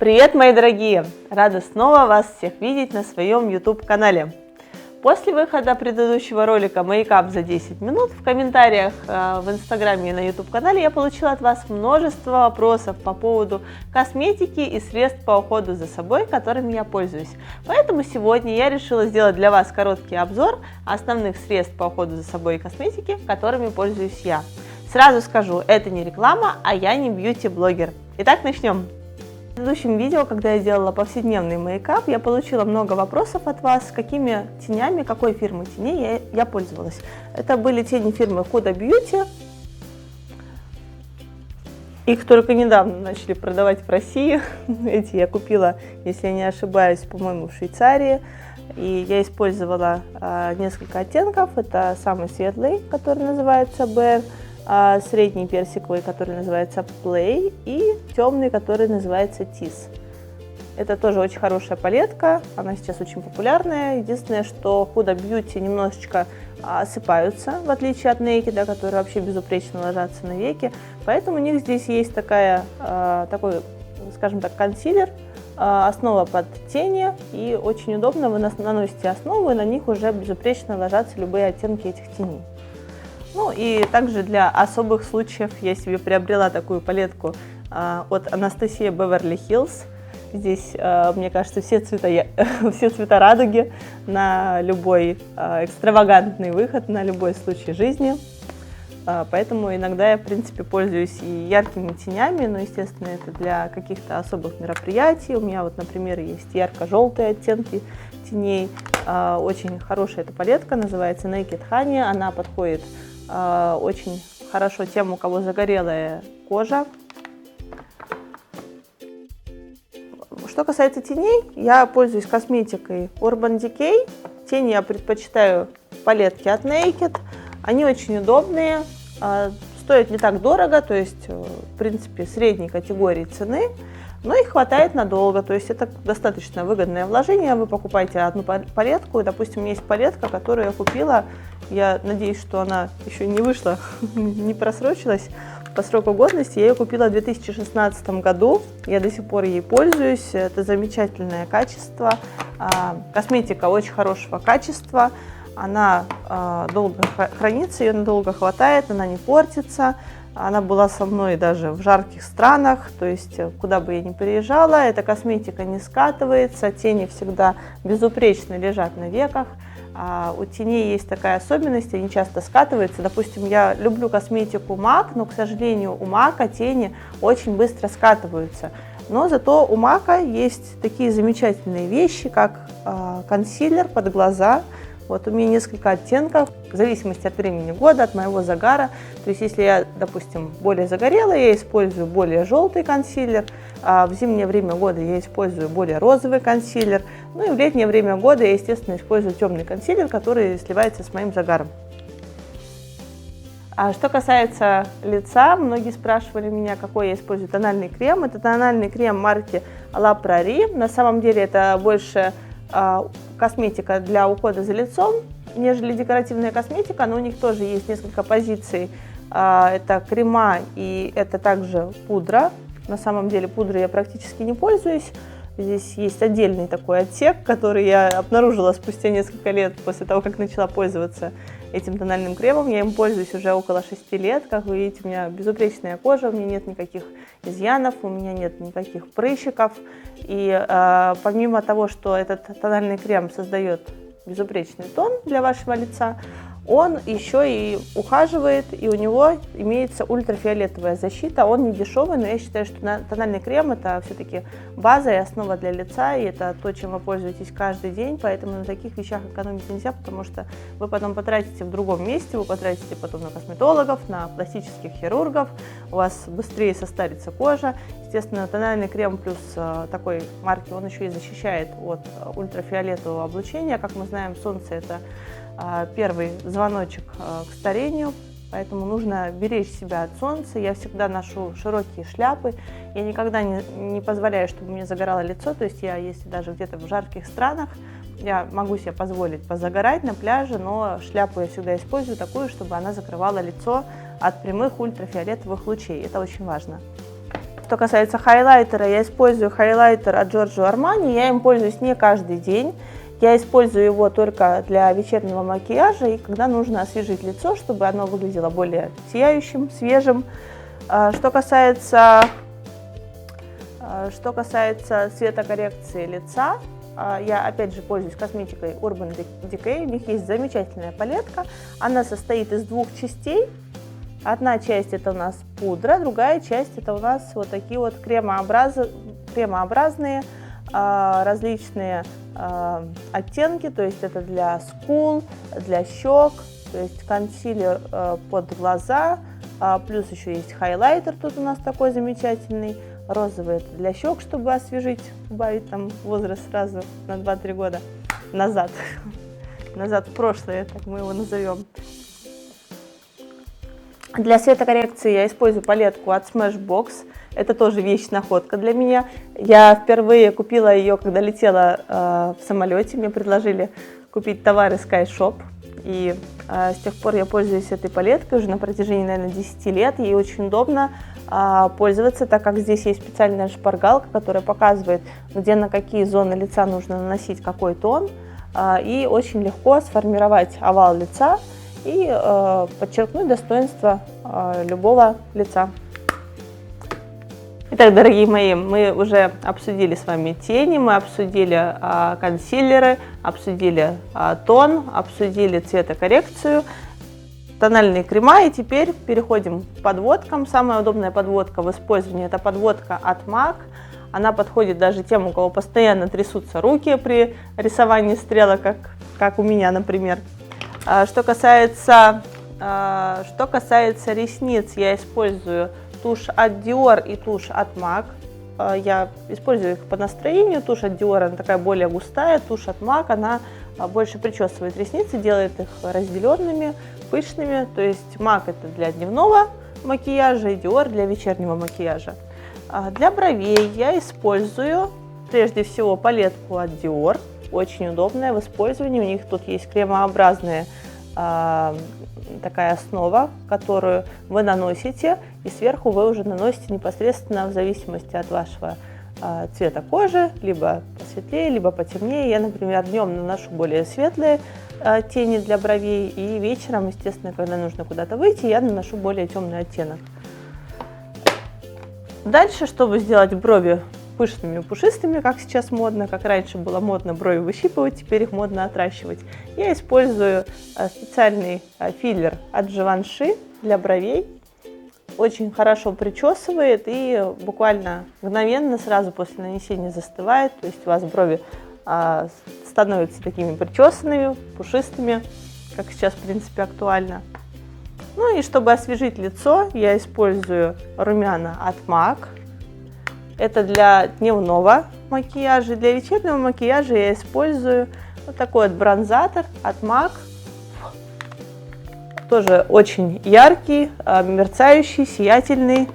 Привет, мои дорогие! Рада снова вас всех видеть на своем YouTube-канале. После выхода предыдущего ролика «Мейкап за 10 минут» в комментариях в Инстаграме и на YouTube-канале я получила от вас множество вопросов по поводу косметики и средств по уходу за собой, которыми я пользуюсь. Поэтому сегодня я решила сделать для вас короткий обзор основных средств по уходу за собой и косметики, которыми пользуюсь я. Сразу скажу, это не реклама, а я не бьюти-блогер. Итак, начнем. В предыдущем видео, когда я делала повседневный мейкап, я получила много вопросов от вас, какими тенями, какой фирмы теней я пользовалась. Это были тени фирмы Huda Beauty. Их только недавно начали продавать в России. Эти я купила, если я не ошибаюсь, по-моему, в Швейцарии. И я использовала несколько оттенков. Это самый светлый, который называется Bear, средний персиковый, который называется Play, и темный, который называется Tease. Это тоже очень хорошая палетка, она сейчас очень популярная. Единственное, что Huda Beauty немножечко осыпаются, в отличие от Naked, которые вообще безупречно ложатся на веки. Поэтому у них здесь есть такой, скажем так, консилер, основа под тени, и очень удобно, вы наносите основу, и на них уже безупречно ложатся любые оттенки этих теней. Ну и также для особых случаев я себе приобрела такую палетку от Anastasia Beverly Hills. Здесь, мне кажется, все цвета радуги на любой экстравагантный выход, на любой случай жизни. Поэтому иногда я, в принципе, пользуюсь и яркими тенями, но, естественно, это для каких-то особых мероприятий. У меня вот, например, есть ярко-желтые оттенки теней. Очень хорошая эта палетка, называется Naked Honey. Она подходит очень хорошо тем, у кого загорелая кожа. Что касается теней, я пользуюсь косметикой Urban Decay. Тени я предпочитаю палетки от Naked. Они очень удобные, стоят не так дорого, то есть, в принципе, средней категории цены, но их хватает надолго, то есть это достаточно выгодное вложение. Вы покупаете одну палетку, и, допустим, у меня есть палетка, которую я купила, я надеюсь, что она еще не вышла, не просрочилась по сроку годности. Я ее купила в 2016 году, я до сих пор ей пользуюсь, это замечательное качество, косметика очень хорошего качества, она долго хранится, ее надолго хватает, она не портится. Она была со мной даже в жарких странах, то есть куда бы я ни приезжала, эта косметика не скатывается, тени всегда безупречно лежат на веках. У теней есть такая особенность, они часто скатываются. Допустим, я люблю косметику MAC, но, к сожалению, у MAC тени очень быстро скатываются. Но зато у MAC есть такие замечательные вещи, как консилер под глаза. Вот у меня несколько оттенков, в зависимости от времени года, от моего загара. То есть, если я, допустим, более загорелая, я использую более желтый консилер, а в зимнее время года я использую более розовый консилер. Ну и в летнее время года я, естественно, использую темный консилер, который сливается с моим загаром. А что касается лица, многие спрашивали меня, какой я использую тональный крем. Это тональный крем марки La Prairie. На самом деле это больше косметика для ухода за лицом, нежели декоративная косметика, но у них тоже есть несколько позиций. Это крема и это также пудра. На самом деле пудрой я практически не пользуюсь. Здесь есть отдельный такой отсек, который я обнаружила спустя несколько лет после того, как начала пользоваться этим тональным кремом. Я им пользуюсь уже около 6 лет. Как вы видите, у меня безупречная кожа, у меня нет никаких изъянов, у меня нет никаких прыщиков. И помимо того, что этот тональный крем создает безупречный тон для вашего лица, он еще и ухаживает, и у него имеется ультрафиолетовая защита. Он не дешевый, но я считаю, что тональный крем – это все-таки база и основа для лица, и это то, чем вы пользуетесь каждый день, поэтому на таких вещах экономить нельзя, потому что вы потом потратите в другом месте, вы потратите потом на косметологов, на пластических хирургов, у вас быстрее состарится кожа. Естественно, тональный крем плюс такой марки, он еще и защищает от ультрафиолетового облучения. Как мы знаем, солнце – это первый звоночек к старению, поэтому нужно беречь себя от солнца. Я всегда ношу широкие шляпы, я никогда не позволяю, чтобы мне загорало лицо, то есть я, если даже где-то в жарких странах, я могу себе позволить позагорать на пляже, но шляпу я всегда использую такую, чтобы она закрывала лицо от прямых ультрафиолетовых лучей, это очень важно. Что касается хайлайтера, я использую хайлайтер от Giorgio Armani. Я им пользуюсь не каждый день. Я использую его только для вечернего макияжа и когда нужно освежить лицо, чтобы оно выглядело более сияющим, свежим. Что касается цветокоррекции лица, я опять же пользуюсь косметикой Urban Decay. У них есть замечательная палетка. Она состоит из двух частей. Одна часть это у нас пудра, другая часть это у нас вот такие вот кремообразные различные оттенки. То есть это для скул, для щек, то есть консилер под глаза. Плюс еще есть хайлайтер тут у нас такой замечательный. Розовый это для щек, чтобы освежить, убавить там возраст сразу на 2-3 года назад. Назад в прошлое, так мы его назовем. Для цветокоррекции я использую палетку от Smashbox. Это тоже вещь-находка для меня. Я впервые купила ее, когда летела в самолете. Мне предложили купить товары SkyShop. И с тех пор я пользуюсь этой палеткой уже на протяжении, наверное, 10 лет. Ей очень удобно пользоваться, так как здесь есть специальная шпаргалка, которая показывает, где на какие зоны лица нужно наносить какой тон. И очень легко сформировать овал лица и подчеркнуть достоинство любого лица. Итак, дорогие мои, мы уже обсудили с вами тени, мы обсудили консилеры, обсудили тон, обсудили цветокоррекцию, тональные крема, и теперь переходим к подводкам. Самая удобная подводка в использовании – это подводка от MAC. Она подходит даже тем, у кого постоянно трясутся руки при рисовании стрелок, как у меня, например. Что касается ресниц, я использую тушь от Dior и тушь от MAC. Я использую их по настроению. Тушь от Dior она такая более густая, тушь от MAC она больше причесывает ресницы, делает их разделенными, пышными. То есть MAC это для дневного макияжа и Dior для вечернего макияжа. Для бровей я использую прежде всего палетку от Dior. Очень удобная в использовании. У них тут есть кремообразная такая основа, которую вы наносите, и сверху вы уже наносите непосредственно в зависимости от вашего цвета кожи, либо посветлее, либо потемнее. Я, например, днем наношу более светлые тени для бровей, и вечером, естественно, когда нужно куда-то выйти, я наношу более темный оттенок. Дальше, чтобы сделать брови пышными, пушистыми, как сейчас модно, как раньше было модно брови выщипывать, теперь их модно отращивать. Я использую специальный филлер от Givenchy для бровей. Очень хорошо причесывает и буквально мгновенно сразу после нанесения застывает. То есть у вас брови становятся такими причесанными, пушистыми, как сейчас в принципе актуально. Ну и чтобы освежить лицо, я использую румяна от MAC. Это для дневного макияжа. Для вечернего макияжа я использую вот такой вот бронзатор от MAC. Тоже очень яркий, мерцающий, сиятельный.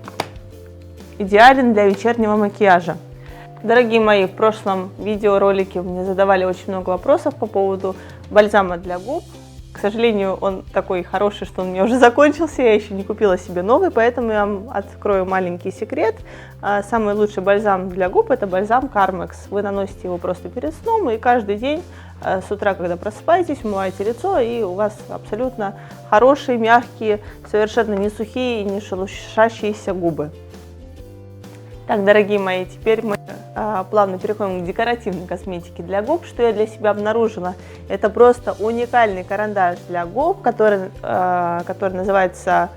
Идеален для вечернего макияжа. Дорогие мои, в прошлом видеоролике мне задавали очень много вопросов по поводу бальзама для губ. К сожалению, он такой хороший, что он у меня уже закончился, я еще не купила себе новый, поэтому я вам открою маленький секрет. Самый лучший бальзам для губ – это бальзам Carmex. Вы наносите его просто перед сном, и каждый день с утра, когда просыпаетесь, умываете лицо, и у вас абсолютно хорошие, мягкие, совершенно не сухие и не шелушащиеся губы. Так, дорогие мои, теперь мы плавно переходим к декоративной косметике для губ. Что я для себя обнаружила? Это просто уникальный карандаш для губ, который называется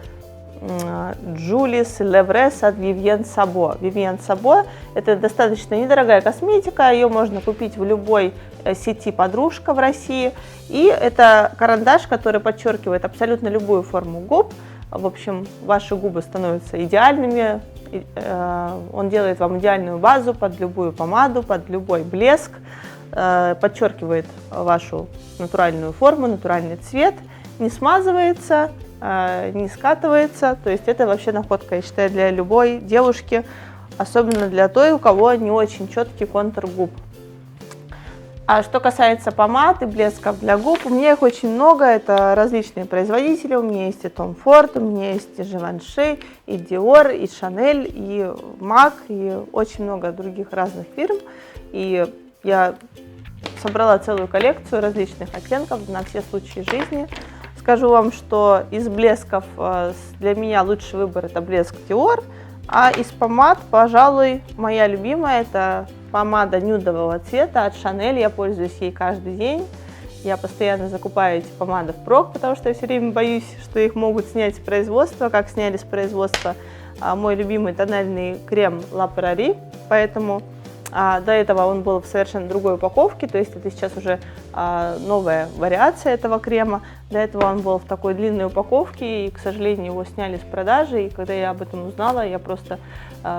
Julius Levres от Vivienne Sabo. Vivienne Sabo – это достаточно недорогая косметика, ее можно купить в любой сети «Подружка» в России. И это карандаш, который подчеркивает абсолютно любую форму губ. В общем, ваши губы становятся идеальными. Он делает вам идеальную базу под любую помаду, под любой блеск, подчеркивает вашу натуральную форму, натуральный цвет, не смазывается, не скатывается. То есть это вообще находка, я считаю, для любой девушки, особенно для той, у кого не очень четкий контур губ. А что касается помад и блесков для губ, у меня их очень много, это различные производители, у меня есть и Tom Ford, у меня есть и Givenchy, и Dior, и Chanel, и MAC, и очень много других разных фирм, и я собрала целую коллекцию различных оттенков на все случаи жизни. Скажу вам, что из блесков для меня лучший выбор это блеск Dior, а из помад, пожалуй, моя любимая это помада нюдового цвета от Chanel, я пользуюсь ей каждый день. Я постоянно закупаю эти помады впрок, потому что я все время боюсь, что их могут снять с производства, как сняли с производства мой любимый тональный крем La Prairie, поэтому до этого он был в совершенно другой упаковке, то есть это сейчас уже новая вариация этого крема. До этого он был в такой длинной упаковке, и, к сожалению, его сняли с продажи. И когда я об этом узнала, я просто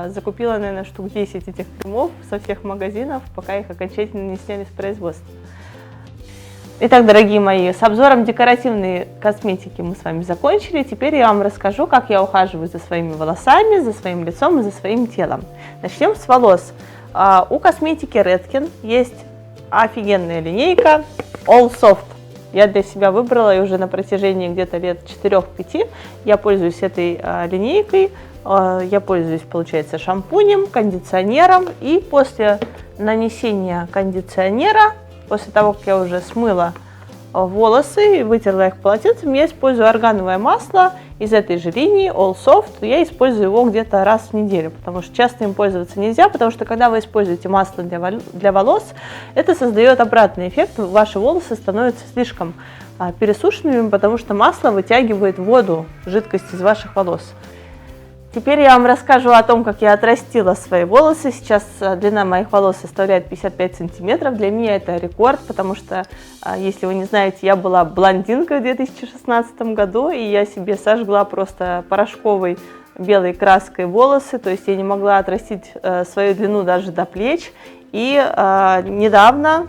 закупила, наверное, штук 10 этих кремов со всех магазинов, пока их окончательно не сняли с производства. Итак, дорогие мои, с обзором декоративной косметики мы с вами закончили. Теперь я вам расскажу, как я ухаживаю за своими волосами, за своим лицом и за своим телом. Начнем с волос. У косметики Redken есть офигенная линейка All Soft. Я для себя выбрала и уже на протяжении где-то лет 4-5 я пользуюсь этой линейкой. Я пользуюсь, получается, шампунем, кондиционером. И после нанесения кондиционера, после того, как я уже смыла волосы и вытерла их полотенцем, я использую органовое масло из этой же линии All Soft. Я использую его где-то раз в неделю, потому что часто им пользоваться нельзя, потому что когда вы используете масло для волос, это создает обратный эффект, ваши волосы становятся слишком пересушенными, потому что масло вытягивает воду, жидкость из ваших волос. Теперь я вам расскажу о том, как я отрастила свои волосы. Сейчас длина моих волос составляет 55 сантиметров. Для меня это рекорд, потому что, если вы не знаете, я была блондинкой в 2016 году, и я себе сожгла просто порошковой белой краской волосы, то есть я не могла отрастить свою длину даже до плеч. И недавно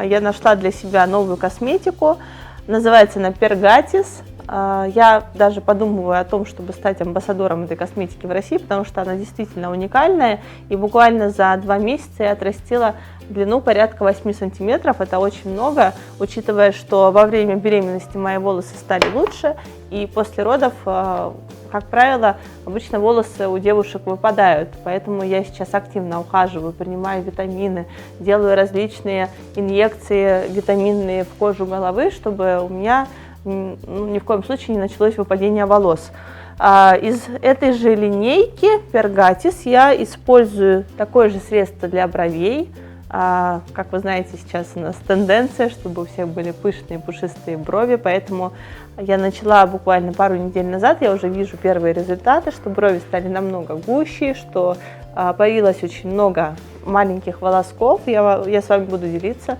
я нашла для себя новую косметику, называется она Pergatis. Я даже подумываю о том, чтобы стать амбассадором этой косметики в России, потому что она действительно уникальная. И буквально за 2 месяца я отрастила длину порядка 8 сантиметров. Это очень много, учитывая, что во время беременности мои волосы стали лучше. И после родов, как правило, обычно волосы у девушек выпадают. Поэтому я сейчас активно ухаживаю, принимаю витамины, делаю различные инъекции витаминные в кожу головы, чтобы у меня ни в коем случае не началось выпадение волос. Из этой же линейки Pergatis я использую такое же средство для бровей. Как вы знаете, сейчас у нас тенденция, чтобы у всех были пышные пушистые брови, поэтому я начала буквально пару недель назад, я уже вижу первые результаты, что брови стали намного гуще, что появилось очень много маленьких волосков. Я с вами буду делиться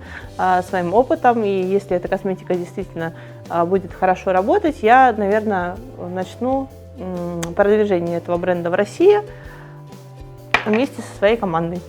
своим опытом, и если эта косметика действительно будет хорошо работать, я, наверное, начну продвижение этого бренда в России вместе со своей командой.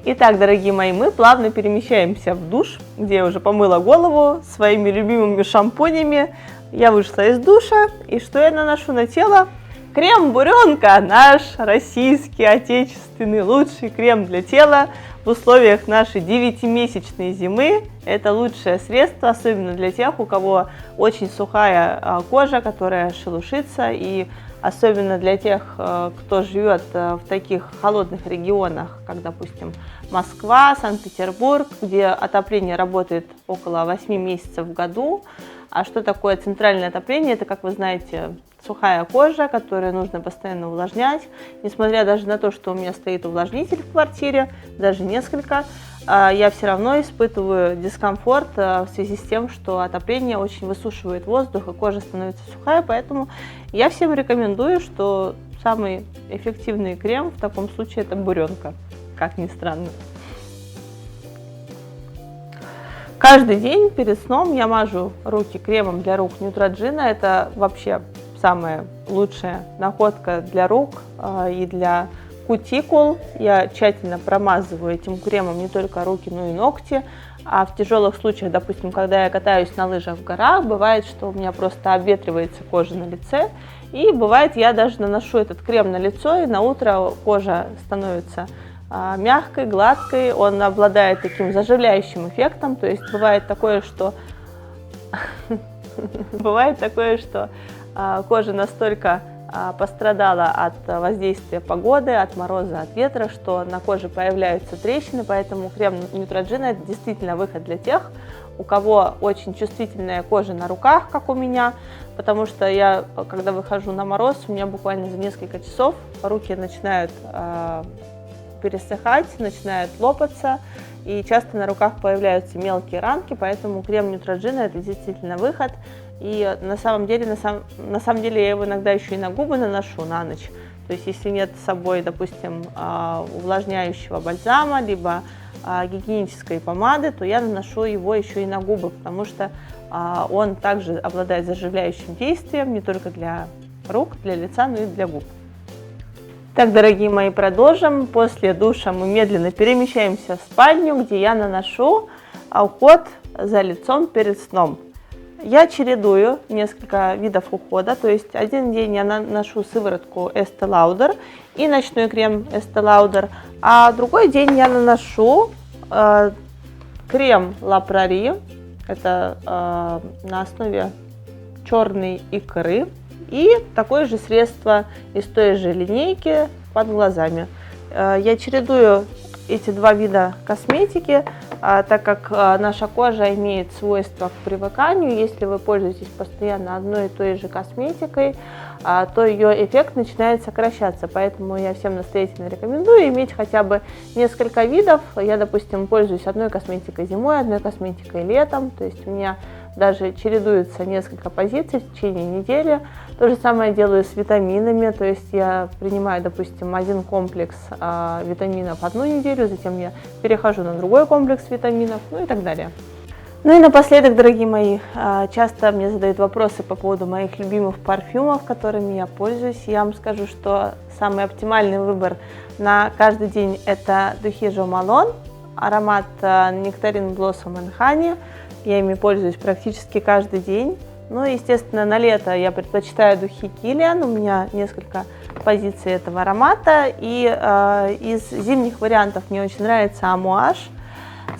Итак, дорогие мои, мы плавно перемещаемся в душ, где я уже помыла голову своими любимыми шампунями. Я вышла из душа, и что я наношу на тело? Крем Буренка, наш российский, отечественный, лучший крем для тела в условиях нашей 9-месячной зимы. Это лучшее средство, особенно для тех, у кого очень сухая кожа, которая шелушится, и особенно для тех, кто живет в таких холодных регионах, как, допустим, Москва, Санкт-Петербург, где отопление работает около 8 месяцев в году. А что такое центральное отопление? Это, как вы знаете, сухая кожа, которую нужно постоянно увлажнять. Несмотря даже на то, что у меня стоит увлажнитель в квартире, даже несколько, я все равно испытываю дискомфорт в связи с тем, что отопление очень высушивает воздух, и кожа становится сухая. Поэтому я всем рекомендую, что самый эффективный крем в таком случае это Буренка, как ни странно. Каждый день перед сном я мажу руки кремом для рук Neutrogena. Это вообще самая лучшая находка для рук и для кутикул. Я тщательно промазываю этим кремом не только руки, но и ногти. А в тяжелых случаях, допустим, когда я катаюсь на лыжах в горах, бывает, что у меня просто обветривается кожа на лице. И бывает, я даже наношу этот крем на лицо, и на утро кожа становится мягкой, гладкой, он обладает таким заживляющим эффектом, то есть бывает такое, что кожа настолько пострадала от воздействия погоды, от мороза, от ветра, что на коже появляются трещины, поэтому крем Neutrogena это действительно выход для тех, у кого очень чувствительная кожа на руках, как у меня, потому что я, когда выхожу на мороз, у меня буквально за несколько часов руки начинают пересыхать, начинают лопаться, и часто на руках появляются мелкие ранки, поэтому крем Neutrogena это действительно выход. И на самом деле я его иногда еще и на губы наношу на ночь. То есть если нет с собой, допустим, увлажняющего бальзама, либо гигиенической помады, то я наношу его еще и на губы, потому что он также обладает заживляющим действием не только для рук, для лица, но и для губ. Так, дорогие мои, продолжим. После душа мы медленно перемещаемся в спальню, где я наношу уход за лицом перед сном. Я чередую несколько видов ухода, то есть один день я наношу сыворотку Estée Lauder и ночной крем Estée Lauder, а другой день я наношу крем La Prairie, это на основе черной икры, и такое же средство из той же линейки под глазами. Я чередую эти два вида косметики, так как наша кожа имеет свойство к привыканию. Если вы пользуетесь постоянно одной и той же косметикой, то ее эффект начинает сокращаться. Поэтому я всем настоятельно рекомендую иметь хотя бы несколько видов. Я, допустим, пользуюсь одной косметикой зимой, одной косметикой летом. То есть у меня даже чередуется несколько позиций в течение недели. То же самое делаю с витаминами, то есть я принимаю, допустим, один комплекс витаминов одну неделю, затем я перехожу на другой комплекс витаминов, ну и так далее. Ну и напоследок, дорогие мои, часто мне задают вопросы по поводу моих любимых парфюмов, которыми я пользуюсь. Я вам скажу, что самый оптимальный выбор на каждый день это духи Jo Malone, аромат Nectarine Blossom and Honey. Я ими пользуюсь практически каждый день. Ну и, естественно, на лето я предпочитаю духи Kilian. У меня несколько позиций этого аромата. И из зимних вариантов мне очень нравится Amouage.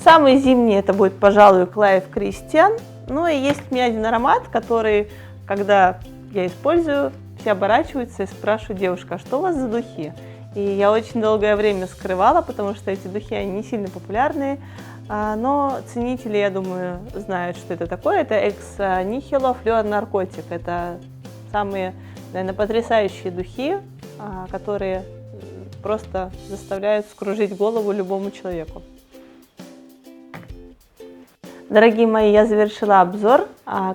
Самый зимний это будет, пожалуй, Clive Christian. Ну и есть у меня один аромат, который, когда я использую, все оборачиваются и спрашивают: девушка, а что у вас за духи? И я очень долгое время скрывала, потому что эти духи, они не сильно популярные. Но ценители, я думаю, знают, что это такое. Это Ex Nihilo Fleur Narcotic. Это самые, наверное, потрясающие духи, которые просто заставляют скружить голову любому человеку. Дорогие мои, я завершила обзор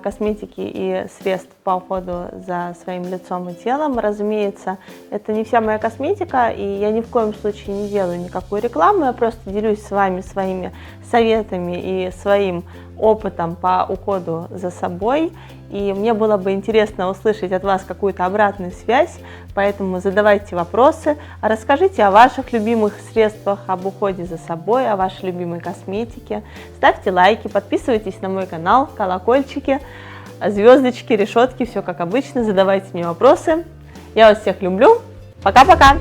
косметики и средств по уходу за своим лицом и телом. Разумеется, это не вся моя косметика, и я ни в коем случае не делаю никакую рекламу. Я просто делюсь с вами своими советами и своим опытом по уходу за собой. И мне было бы интересно услышать от вас какую-то обратную связь, поэтому задавайте вопросы, расскажите о ваших любимых средствах, об уходе за собой, о вашей любимой косметике. Ставьте лайки, подписывайтесь на мой канал, колокольчики, звездочки, решетки, все как обычно. Задавайте мне вопросы. Я вас всех люблю. Пока-пока!